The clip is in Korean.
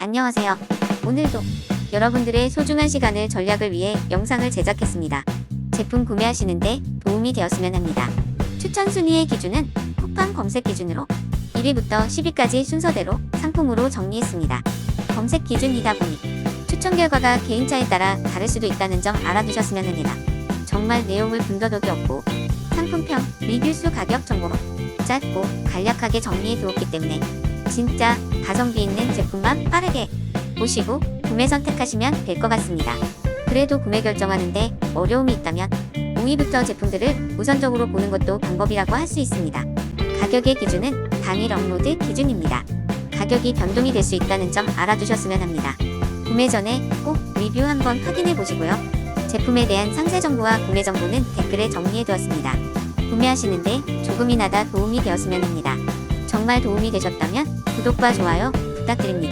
안녕하세요. 오늘도 여러분들의 소중한 시간을 전략을 위해 영상을 제작했습니다. 제품 구매하시는데 도움이 되었으면 합니다. 추천 순위의 기준은 쿠팡 검색 기준으로 1위부터 10위까지 순서대로 상품으로 정리했습니다. 검색 기준이다 보니 추천 결과가 개인차에 따라 다를 수도 있다는 점 알아두셨으면 합니다. 정말 내용을 군더더기 없고 상품평, 리뷰수, 가격 정보로 짧고 간략하게 정리해 두었기 때문에 진짜 가성비 있는 제품만 빠르게 보시고 구매 선택하시면 될 것 같습니다. 그래도 구매 결정하는데 어려움이 있다면 5위부터 제품들을 우선적으로 보는 것도 방법이라고 할 수 있습니다. 가격의 기준은 당일 업로드 기준입니다. 가격이 변동이 될 수 있다는 점 알아두셨으면 합니다. 구매 전에 꼭 리뷰 한번 확인해 보시고요. 제품에 대한 상세 정보와 구매 정보는 댓글에 정리해 두었습니다. 구매하시는데 조금이나마 도움이 되었으면 합니다. 정말 도움이 되셨다면 구독과 좋아요 부탁드립니다.